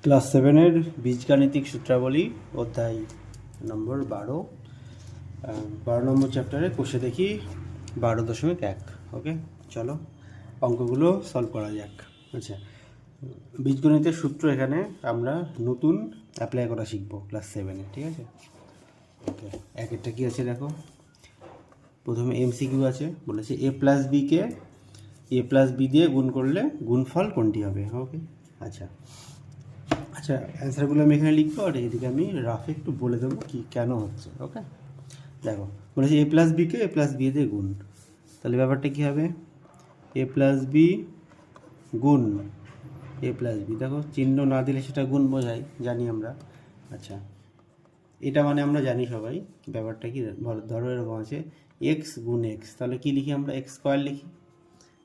Class 7-এর বীজগাণিতিক সূত্রাবলী অধ্যায় নম্বর 12। 12 নম্বর চ্যাপ্টারে কষে দেখি 12.1। ওকে, চলো অঙ্কগুলো সলভ করা যাক। আচ্ছা, বীজগণিতের সূত্র এখানে আমরা নতুন অ্যাপ্লাই করা শিখবো ক্লাস 7-এ, ঠিক আছে? ওকে, এক একটা কী আছে দেখো। প্রথমে এমসিকিউ আছে, বলেছে এ প্লাস বিকে এ প্লাস বি দিয়ে গুণ করলে গুণফল কোনটি হবে। ওকে, আচ্ছা আচ্ছা অ্যান্সারগুলো আমি এখানে লিখবো, আর এদিকে আমি রাফে একটু বলে দেবো কি কেন হচ্ছে। ওকে, দেখো বলেছে এ প্লাস বিকে এ প্লাস বি দিয়ে গুণ, তাহলে ব্যাপারটা কী হবে? এ প্লাস বি গুণ এ প্লাস বি, দেখো চিহ্ন না দিলে সেটা গুণ বোঝায়, জানি আমরা। আচ্ছা, এটা মানে আমরা জানি সবাই ব্যাপারটা কি। ধরো এরকম আছে এক্স গুণ এক্স, তাহলে কী লিখি আমরা? এক্স স্কোয়ার লিখি,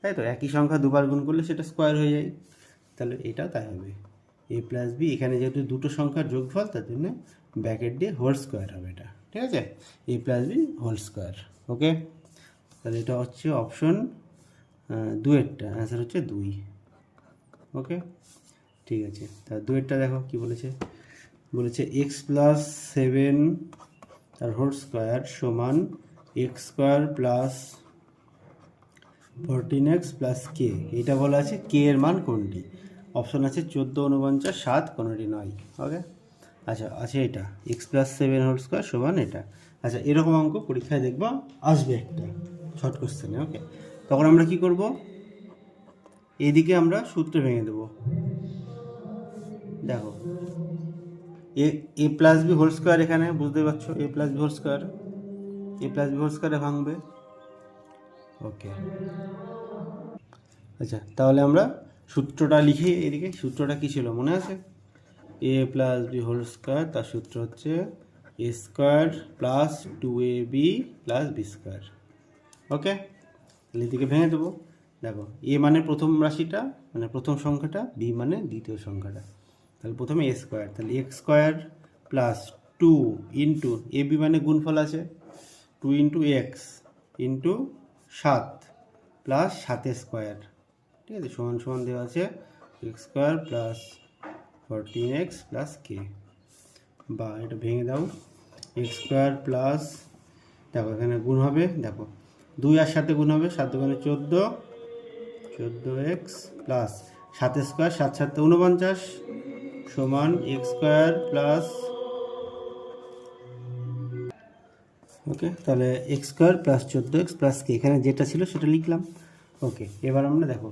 তাই তো? একই সংখ্যা দুবার গুণ করলে সেটা স্কোয়ার হয়ে যায়, তাহলে এটাও তাই হবে। এ প্লাস বি, এখানে যেহেতু দুটো সংখ্যার যোগফল তার জন্য ব্র্যাকেট দিয়ে হোল স্কোয়ার হবে এটা, ঠিক আছে? A plus b whole square. Okay, তাহলে এটা হচ্ছে অপশন 2-এরটা, অ্যান্সার হচ্ছে 2। ওকে, ঠিক আছে। তা 2-এরটা দেখো কি বলেছে। বলেছে এক্স প্লাস 7 তার হোল স্কোয়ার সমান x square plus 14x plus k. এটা বলা আছে কে এর মান কোনটি। অপশন আছে 14, 49, 7, কোনোটি নয়। ওকে, আচ্ছা আছে এটা এক্স প্লাস 7 হোল স্কোয়ার সমান এটা। আচ্ছা, এরকম অঙ্ক পরীক্ষায় দেখবা আসবে একটা শর্ট কোশ্চেনে। ওকে, তখন আমরা কি করব? এইদিকে আমরা সূত্র ভেঙে দেবো। দেখো এ এ প্লাস বি হোল স্কোয়ার, এখানে বুঝতে পারছো এ প্লাস বি হোল স্কোয়ার, এ প্লাস বি হোল স্কোয়ারে ভাঙবে। ওকে, আচ্ছা তাহলে আমরা সূত্রটা লিখি এদিকে। সূত্রটা কী ছিল মনে আছে? A plus b whole square, তার সূত্র হচ্ছে a square plus 2ab plus b square. Okay, তাহলে এদিকে ভেঙে দেবো। দেখো এ মানে প্রথম রাশিটা, মানে প্রথম সংখ্যাটা, বি মানে দ্বিতীয় সংখ্যাটা। তাহলে প্রথমে এ স্কোয়ার, তাহলে x square plus 2 into a b মানে গুণফল আছে 2 into x into 7 plus 7 square, ঠিক আছে, সমান সমান দেওয়া আছে x square plus 14x plus k. বা এটা ভেঙে দাও, এক্স স্কোয়ার প্লাস, দেখো এখানে গুণ হবে, দেখো 2 আর 7 গুণ হবে, 7 গুণে 14x প্লাস 7 স্কোয়ার, 7 7 49 সমান এক্স স্কোয়ার প্লাস, ওকে, তাহলে x square plus 14x plus কে। এখানে যেটা ছিল সেটা লিখলাম। ওকে, এবার আমরা দেখো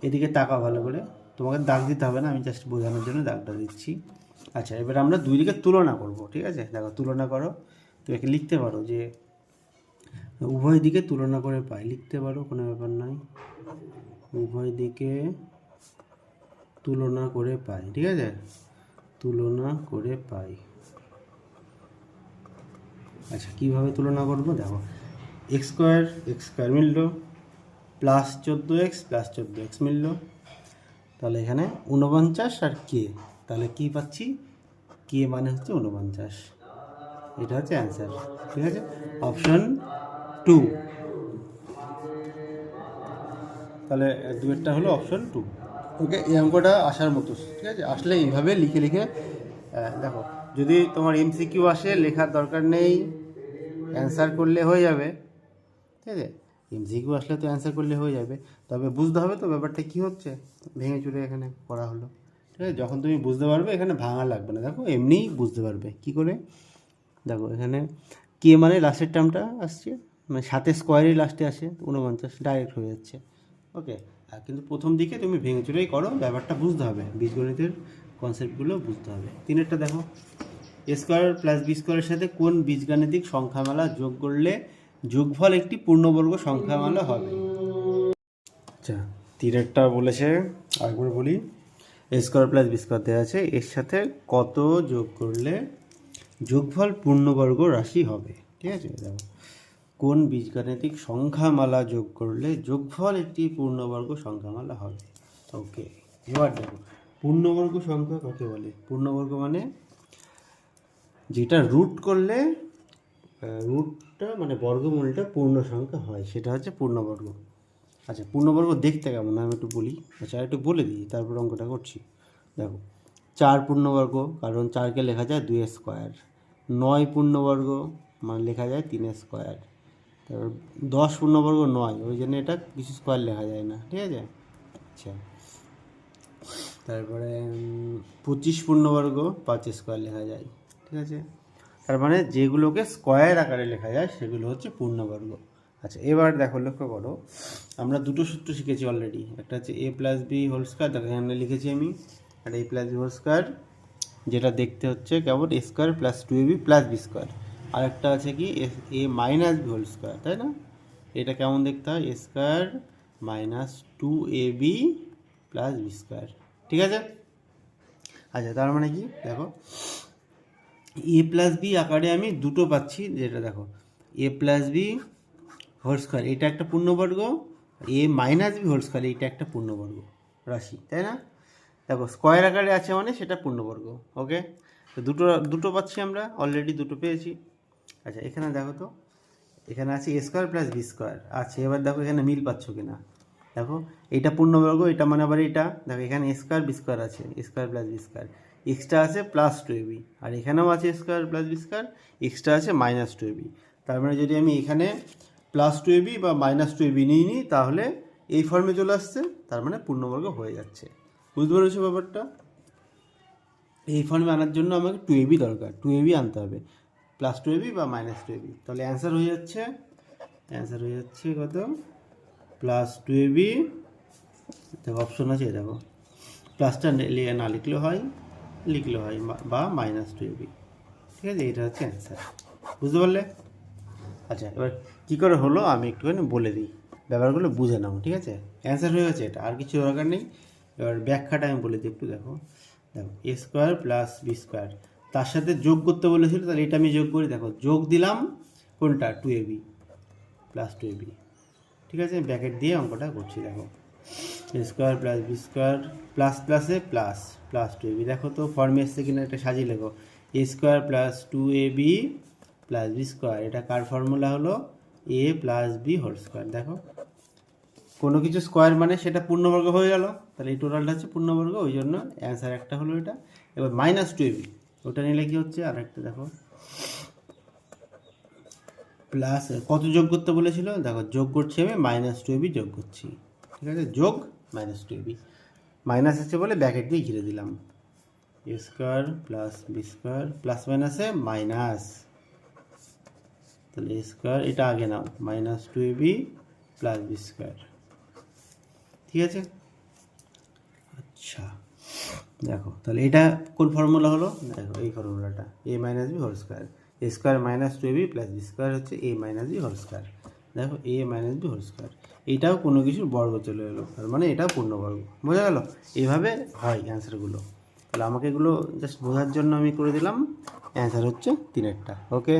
এদিকে তাকাও ভালো করে, তোমাকে দাগ দিতে হবে না, আমি জাস্ট বোঝানোর জন্য দাগটা দিচ্ছি। আচ্ছা, এবার আমরা দুই দিকে তুলনা করব, ঠিক আছে? দেখো তুলনা করো, তুমি একে লিখতে পারো যে উভয় দিকে তুলনা করে পাই, লিখতে পারো, কোনো ব্যাপার নয়। উভয় দিকে তুলনা করে পাই, ঠিক আছে? তুলনা করে পাই। আচ্ছা, কীভাবে তুলনা করবো? দেখো এক্স স্কোয়ার মিলল প্লাস 14x প্লাস 14x মিলল, তাহলে এখানে 49 আর কে, তাহলে কি পাচ্ছি? কে মানে হচ্ছে 49, এটা হচ্ছে অ্যান্সার, ঠিক আছে? অপশন 2, তাহলে 2-এরটা হলো অপশন 2। ওকে, এই অঙ্কটা আসার মতো, ঠিক আছে? আসলে এইভাবে লিখে লিখে দেখো, যদি তোমার এমসিকিউ আসে লেখার দরকার নেই, অ্যান্সার করলে হয়ে যাবে, ঠিক আছে? এমসিকিউ আসলে তো অ্যান্সার করলে হয়ে যাবে, তবে বুঝতে হবে তো ব্যাপারটা কী হচ্ছে। ভেঙে চুরে এখানে করা হলো, ঠিক আছে? যখন তুমি বুঝতে পারবে এখানে ভাঙা লাগবে না, দেখো এমনিই বুঝতে পারবে কী করে। দেখো এখানে কে মানে লাস্টের টার্মটা আসছে, মানে 7 স্কোয়ারই লাস্টে আসে, 49 ডাইরেক্ট হয়ে যাচ্ছে। ওকে, আর কিন্তু প্রথম দিকে তুমি ভেঙে চুরেই করো, ব্যাপারটা বুঝতে হবে, বীজগণিতের কনসেপ্টগুলো বুঝতে হবে। 3-এরটা দেখো, এ স্কোয়ার প্লাস বি স্কোয়ারের সাথে কোন বীজগাণিতিক সংখ্যামালা যোগ করলে যোগফল একটি পূর্ণবর্গ সংখ্যামালা হবে। আচ্ছা, 3-এরটা বলেছে, আরেকবার বলি, এ স্কোয়ার প্লাস বি স্কোয়ার দেওয়া আছে, এর সাথে কত যোগ করলে যোগফল পূর্ণবর্গ রাশি হবে, ঠিক আছে? দেখো কোন বীজগাণিতিক সংখ্যামালা যোগ করলে যোগফল একটি পূর্ণবর্গ সংখ্যামালা হবে। ওকে, এবার দেখো পূর্ণবর্গ সংখ্যা কাকে বলে? পূর্ণবর্গ মানে যেটা রুট করলে রুটটা মানে বর্গমূলটা পূর্ণ সংখ্যা হয়, সেটা হচ্ছে পূর্ণবর্গ। আচ্ছা, পূর্ণবর্গ দেখতে কেমন আমি একটু বলি। আচ্ছা, একটু বলে দিই, তারপর অঙ্কটা করছি। দেখো 4 পূর্ণবর্গ, কারণ 4কে লেখা যায় 2 স্কোয়ার। 9 পূর্ণবর্গ মানে লেখা যায় 3 স্কোয়ার। তারপর 10 পূর্ণবর্গ 9, ওই জন্য এটা কিছু স্কোয়ার লেখা যায় না, ঠিক আছে। আচ্ছা, তারপরে 25 পূর্ণবর্গ 5 স্কোয়ার লেখা যায়, ঠিক আছে। তার মানে যেগুলোকে স্কোয়ার আকারে লেখা যায় সেগুলো হচ্ছে পূর্ণবর্গ। আচ্ছা, এবার দেখো, লক্ষ্য করো, আমরা দুটো সূত্র শিখেছি অলরেডি। একটা হচ্ছে a plus b whole square, দেখো এখানে লিখেছি আমি, আর a plus b whole square, যেটা দেখতে হচ্ছে কেমন, a square plus 2ab plus b square. আর একটা আছে কি a minus b whole square, তাই না? এটা কেমন দেখতে হয়, a square minus 2ab plus b square, ঠিক আছে। আচ্ছা, তার মানে কি দেখো, এ প্লাস বি আকারে আমি দুটো পাচ্ছি, যেটা দেখো এ প্লাস বি হোল স্কোয়ার এটা একটা পূর্ণবর্গ, এ মাইনাস বি হোল স্কোয়ার এইটা একটা পূর্ণবর্গ রাশি, তাই না? দেখো স্কোয়ার আকারে আছে মানে সেটা পূর্ণবর্গ। ওকে, তো দুটো পাচ্ছি আমরা, অলরেডি দুটো পেয়েছি। আচ্ছা, এখানে দেখো তো, এখানে আছে a square plus b square. আচ্ছা, এবার দেখো এখানে মিল পাচ্ছ কিনা, দেখো এইটা পূর্ণবর্গ, এটা মানে আবার এটা, দেখো এখানে এ স্কোয়ার বি স্কোয়ার আছে, a square plus b square, extra আছে প্লাস 2ab, আর এখানেও আছে a square plus b square, extra আছে মাইনাস 2ab। তার মানে যদি আমি এখানে প্লাস 2ab বা মাইনাস 2ab নিই তাহলে এই ফর্মে চলে আসছে, তার মানে পূর্ণবর্গ হয়ে যাচ্ছে। বুঝতে পেরেছো ব্যাপারটা? এই ফর্মে আনার জন্য আমাকে 2ab দরকার, 2ab আনতে হবে, প্লাস 2ab বা মাইনাস 2ab। তাহলে অ্যান্সার হয়ে যাচ্ছে কত, প্লাস 2ab। দেখো অপশন আছে, দেখো প্লাসটা না লিখলেও হয়, বা মাইনাস 2ab, ঠিক আছে। এটা হচ্ছে অ্যান্সার, বুঝতে পারলে? আচ্ছা, এবার কী করে হলো আমি একটুখানি বলে দিই, ব্যাপারগুলো বুঝে নাও, ঠিক আছে। অ্যান্সার হয়ে গেছে, এটা আর কিছু দরকার নেই। এবার ব্যাখ্যাটা আমি বলে দিই একটু, দেখো a square plus b square, তার সাথে যোগ করতে বলেছিল, তাহলে এটা আমি যোগ করি, দেখো যোগ দিলাম কোনটা, 2ab প্লাস 2ab, ঠিক আছে। ব্র্যাকেট দিয়ে অঙ্কটা করছি, দেখো a square plus b square plus প্লাসে প্লাস প্লাস 2ab, দেখো তো ফর্মে এসছে কিনা, এটা সাজিয়ে লেখো, a square plus 2ab plus b square, এটা কার ফর্মুলা হলো, a plus b whole square. দেখো কোনো কিছু স্কোয়ার মানে সেটা পূর্ণবর্গ হয়ে গেল, তাহলে এই টোটালটা হচ্ছে পূর্ণবর্গ, ওই জন্য অ্যান্সার একটা হলো এটা। এবার মাইনাস 2ab ওটা নিলে কি হচ্ছে, আর একটা দেখো প্লাস, কত যোগ করতে বলেছিল, দেখো যোগ করছি আমি মাইনাস 2ab যোগ করছি, ঠিক আছে, যোগ মাইনাস 2ab, মাইনাস আছে বলে ব্র্যাকেট দিয়ে ঘিরে দিলাম, a square plus b square plus মাইনাসে মাইনাস, তাহলে এ স্কোয়ার এটা আগে নাও, minus 2ab plus b square, ঠিক আছে। আচ্ছা, দেখো তাহলে এটা কোন ফর্মুলা হলো, দেখো এই ফর্মুলাটা, a minus b whole square, a square minus 2ab plus b square হচ্ছে a minus b whole square. দেখো a minus b whole square, এইটাও কোনো কিছুর বর্গ চলে এলো, তার মানে এটাও পূর্ণবর্গ, বোঝা গেল? এইভাবে হয় অ্যান্সারগুলো। তাহলে আমাকে এগুলো জাস্ট বোঝার জন্য আমি করে দিলাম, অ্যান্সার হচ্ছে 3টা। ওকে,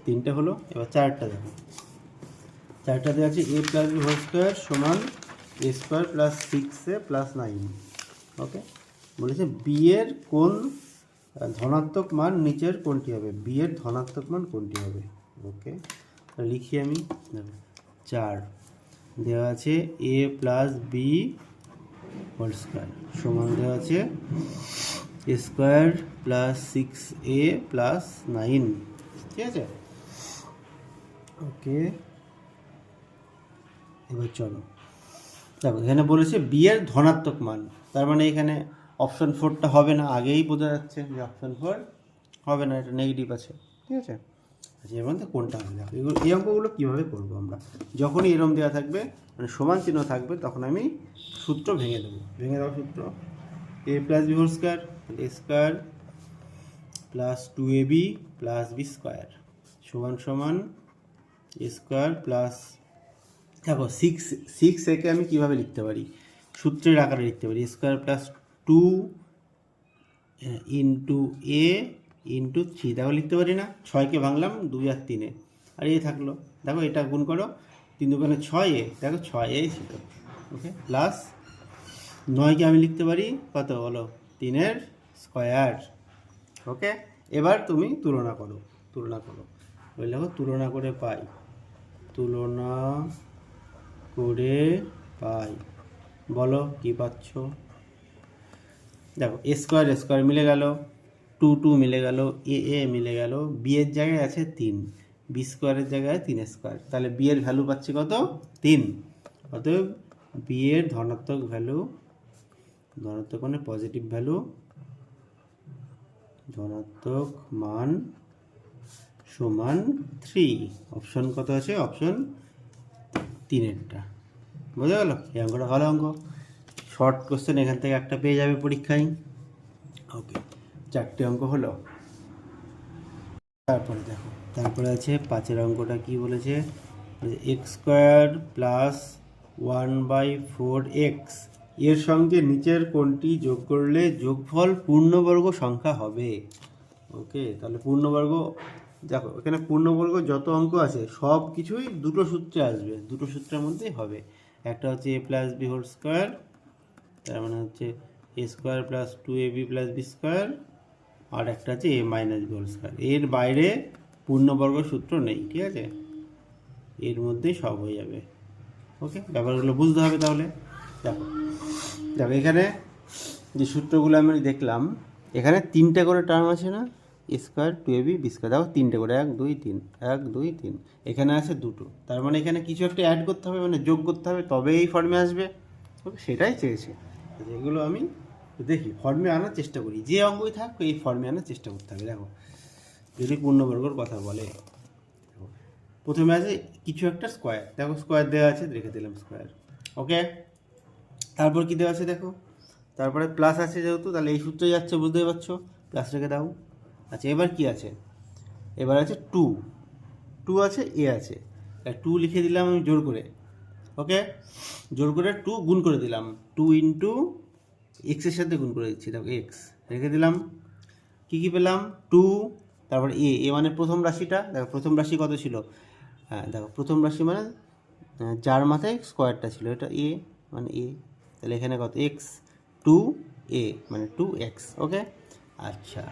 3টে হলো। এবার 4টা দেখো, 4টাতে আছে a plus b whole square সমান এ স্কোয়ার প্লাস 6a প্লাস 9। ওকে, বলেছে বি এর কোন ধনাত্মক মান নিচের কোনটি হবে, বি এর ধনাত্মক মান কোনটি হবে। ওকে, লিখি আমি, দেখো 4 দেওয়া আছে a plus b whole square সমান দেওয়া আছে a square plus 6a plus 9, ঠিক আছে। ওকে, এবার চলো দেখো, এখানে বলেছে বি এর ধনাত্মক মান, তার মানে এখানে অপশন 4টা হবে না, আগেই বোঝা যাচ্ছে যে অপশন 4 হবে না, এটা নেগেটিভ আছে, ঠিক আছে। আচ্ছা, এর মধ্যে কোনটা হবে, দেখো এগুলো, এই অঙ্কগুলো কীভাবে করবো আমরা, যখনই এরম দেওয়া থাকবে মানে সমান চিহ্ন থাকবে, তখন আমি সূত্র ভেঙে দেবো, সূত্র, a plus b whole square, a square plus 2ab plus b square সমান সমান এ স্কোয়ার প্লাস, দেখো 6a কে আমি কীভাবে লিখতে পারি, সূত্রের আকারে লিখতে পারি, স্কোয়ার প্লাস 2 ইন্টু এ ইন্টু 3, দেখো লিখতে পারি না, 6কে ভাঙলাম 2 আর 3-এ, আর এ থাকলো, দেখো এটা গুণ করো, 3 দুগুণে 6a, দেখো 6a ছিল। ওকে, প্লাস 9কে আমি লিখতে পারি কত, বলো 3-এর স্কোয়ার। ওকে, এবার তুমি তুলনা করো, ওই দেখো তুলনা করে পাই, বলো কি পাচ্ছ, দেখো এ স্কোয়ার মিলে গেল, টু মিলে গেল, এ মিলে গেল, বি এর জায়গায় আছে 3, বি স্কোয়ারের জায়গায় 3 স্কোয়ার, তাহলে বি এর ভ্যালু পাচ্ছি কত 3। অতএব বি এর ধনাত্মক ভ্যালু, ধনাত্মক মানে পজিটিভ ভ্যালু, ধনাত্মক মান সমান 3। অপশন কত আছে? অপশন 3এরটা। বোঝা গেল? এই অঙ্কটা ভালো অঙ্ক, শর্ট কোশ্চেন এখান থেকে একটা পেয়ে যাবে পরীক্ষায়। ওকে, 4টে অঙ্ক হলো। তারপরে দেখো, তারপরে আছে 5এর অঙ্কটা কি বলেছে, এক্স স্কোয়ার প্লাস 1/4x এর সঙ্গে নিচের কোনটি যোগ করলে যোগফল পূর্ণবর্গ সংখ্যা হবে। ওকে, তাহলে পূর্ণবর্গ, দেখো এখানে পূর্ণবর্গ যত অঙ্ক আছে সব কিছুই দুটো সূত্রে আসবে, দুটো সূত্রের মধ্যেই হবে। একটা হচ্ছে a plus b whole square, তার মানে হচ্ছে a square plus 2ab plus b square, আর একটা হচ্ছে a minus b whole square. এর বাইরে পূর্ণবর্গ সূত্র নেই, ঠিক আছে, এর মধ্যেই সব হয়ে যাবে। ওকে, ব্যাপারগুলো বুঝতে হবে তাহলে। দেখো দেখো এখানে যে সূত্রগুলো আমি দেখলাম, এখানে 3টে করে টার্ম আছে না, এ স্কোয়ার 2ab বি স্কোয়ার, দেখো 3টে করে, 1 2 3, 1 2 3, এখানে আছে 2টো, তার মানে এখানে কিছু একটা অ্যাড করতে হবে, মানে যোগ করতে হবে, তবে এই ফর্মে আসবে। ওকে, সেটাই চেয়েছে। যেগুলো আমি দেখি ফর্মে আনার চেষ্টা করি, যে অঙ্কই থাক এই ফর্মে আনার চেষ্টা করতে হবে। দেখো যদি পূর্ণবর্গর কথা বলে, প্রথমে আছে কিছু একটা স্কোয়ার, দেখো স্কোয়ার দেওয়া আছে, রেখে দিলাম স্কোয়ার। ওকে, তারপর কী দেওয়া আছে দেখো, তারপরে প্লাস আছে যেহেতু, তাহলে এই সূত্রে যাচ্ছে, বুঝতেই পারছো, প্লাস রেখে দাও। আচ্ছা, এবার কি আছে, এবার আছে 2 আছে, এ আছে, 2 লিখে দিলাম আমি জোর করে। ওকে, জোর করে 2 গুণ করে দিলাম, 2 ইন্টু এক্সের সাথে গুণ করে দিচ্ছি, দেখো এক্স রেখে দিলাম। কী পেলাম, 2, তারপর এ মানে প্রথম রাশিটা, দেখো প্রথম রাশি কত ছিল, হ্যাঁ দেখো প্রথম রাশি মানে যার মাথায় স্কোয়ারটা ছিল, এটা এ মানে এ, তাহলে এখানে কত এক্স, 2a মানে 2x। ওকে, আচ্ছা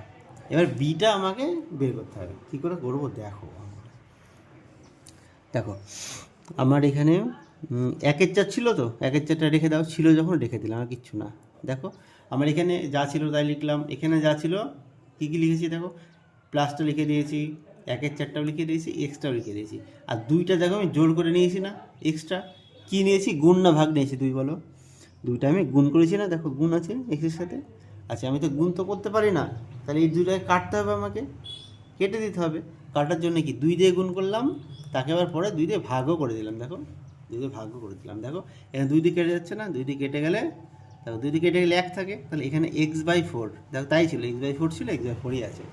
এবার বিটা আমাকে বের করতে হবে, কী করে করবো দেখো। দেখো আমার এখানে 1/4 ছিল, তো 1/4টা রেখে দাও, ছিল যখন রেখে দিলাম, আর কিচ্ছু না। দেখো আমার এখানে যা ছিল তাই লিখলাম, এখানে যা ছিল কী কী লিখেছি দেখো, প্লাসটা লিখে দিয়েছি, 1/4টাও লিখে দিয়েছি, এক্সট্রাও লিখে দিয়েছি, আর 2টা দেখো আমি জোর করে নিয়েছি না, এক্সট্রা কী নিয়েছি, গুণ না ভাগ নিয়েছি, 2 বলো, 2টা আমি গুণ করেছি না, দেখো গুণ আছে এক্সের সাথে। আচ্ছা আমি তো গুণ তো করতে পারি না, তাহলে এই 2টাকে কাটতে হবে, আমাকে কেটে দিতে হবে। কাটার জন্য কি 2 দিয়ে গুণ করলাম, তাকে আবার পরে 2 দিয়ে ভাগও করে দিলাম, দেখো 2 দিয়ে ভাগও করে দিলাম। দেখো এখানে 2 দিয়ে কেটে যাচ্ছে না, 2 দিয়ে কেটে গেলে, দেখো 2 দিয়ে কেটে গেলে 1 থাকে, তাহলে এখানে x/4, দেখো তাই ছিল, x/4 ছিল, x/4ই আছে।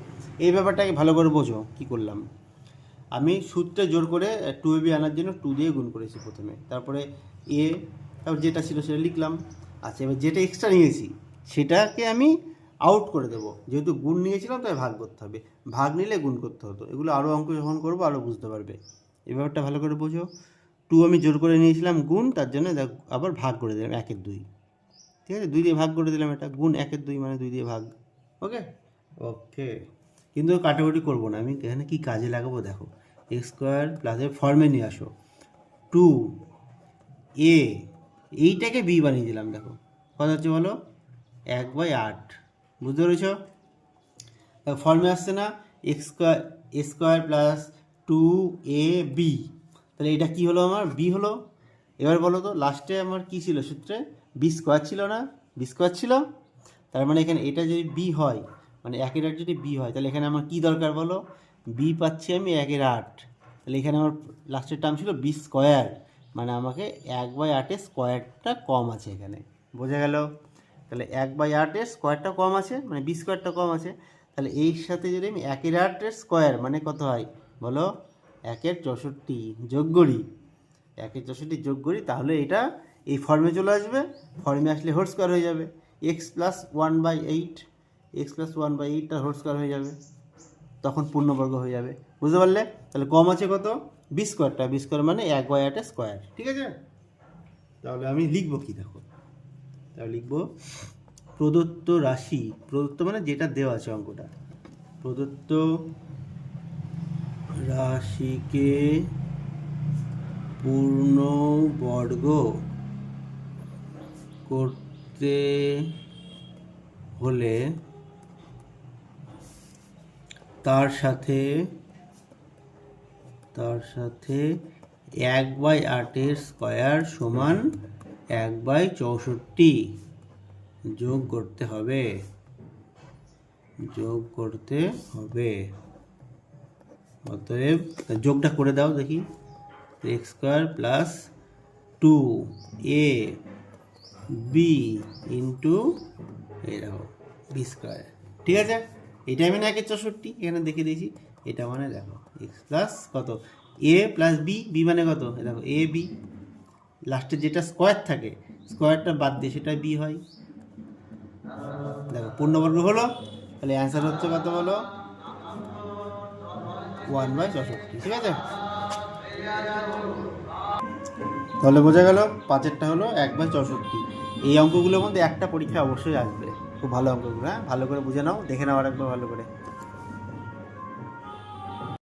এই ব্যাপারটাকে ভালো করে বোঝো কী করলাম, আমি সূত্রে জোর করে 2ab আনার জন্য 2 দিয়ে গুণ করেছি প্রথমে, তারপরে এ, তারপর যেটা ছিল সেটা লিখলাম। আচ্ছা এবার যেটা এক্সট্রা নিয়েছি সেটাকে আমি আউট করে দেবো, যেহেতু গুণ নিয়েছিলাম তাই ভাগ করতে হবে, ভাগ নিলে গুণ করতে হতো। এগুলো আরও অঙ্ক যখন করবো আরও বুঝতে পারবে, এই ব্যাপারটা ভালো করে বোঝো। 2 আমি জোর করে নিয়েছিলাম গুণ, তার জন্য আবার ভাগ করে দিলাম 1/2, ঠিক আছে, 2 দিয়ে ভাগ করে দিলাম, এটা গুণ 1/2 মানে 2 দিয়ে ভাগ। ওকে ওকে, কিন্তু কাটাকুটি করবো না, আমি এখানে কী কাজে লাগাবো দেখো, এক্স স্কোয়ার প্লাসের ফর্মে নিয়ে আসো, 2a এইটাকে বি বানিয়ে দিলাম, দেখো কত হচ্ছে বলো, 1/8, বুঝতে পেরেছ, ফর্মে আসছে না, এ স্কোয়ার প্লাস 2ab, তাহলে এটা কি হলো, আমার বি হলো। এবার বলো তো লাস্টে আমার কি ছিল সূত্রে, বি স্কোয়ার ছিল না, বি স্কোয়ার ছিল, তার মানে এখানে এটা যদি বি হয়, মানে 1/8 যদি বি হয়, তাহলে এখানে আমার কী দরকার বলো, বি পাচ্ছি আমি 1/8, তাহলে এখানে আমার লাস্টের টার্ম ছিল বি স্কোয়ার, মানে আমাকে 1/8 স্কোয়ারটা কম আছে এখানে, বোঝা গেল। তাহলে 1/8 স্কোয়ারটা কম আছে, মানে বি স্কোয়ারটা কম আছে, তাহলে এর সাথে যদি আমি 1/8 স্কোয়ার মানে কত হয় বলো, 1/64 যোগ করি, 1/64 যোগ করি, তাহলে এটা এই ফর্মে চলে আসবে, ফর্মে আসলে হোল স্কোয়ার হয়ে যাবে, এক্স প্লাস 1/8 হোল স্কোয়ার হয়ে যাবে, তখন পূর্ণবর্গ হয়ে যাবে, বুঝতে পারলে। তাহলে কম আছে কত, বি স্কোয়ারটা, বি স্কোয়ার মানে 1/8 স্কোয়ার, ঠিক আছে। তাহলে আমি লিখবো কি দেখো, তাহলে লিখবো প্রদত্ত রাশি, প্রদত্ত মানে যেটা দেওয়া আছে অঙ্কটা, প্রদত্ত রাশিকে পূর্ণবর্গ করতে হলে তার সাথে 1/8 সমান 1/64 যোগ করতে হবে। অতএব যোগটা করে দাও দেখি। x² প্লাস 2ab ইন্টু এই দেখো b², ঠিক আছে। এটা মানে 1/64, এখানে দেখে দিয়েছি। এটা মানে দেখো এক্স প্লাস কত a প্লাস বি মানে কত, দেখো এ বি, লাস্টে যেটা স্কোয়ার থাকে স্কোয়ারটা বাদ দিয়ে সেটা বি হয়। দেখো পূর্ণবর্গ হলো, তাহলে অ্যান্সার হচ্ছে কত হলো 1/64, ঠিক আছে। তাহলে বোঝা গেল 5-এরটা হলো 1/64। এই অঙ্কগুলোর মধ্যে একটা পরীক্ষা অবশ্যই আসবে, খুব ভালো অঙ্কগুলো। হ্যাঁ, ভালো করে বুঝে নাও, দেখে নাও আরেকবার ভালো করে।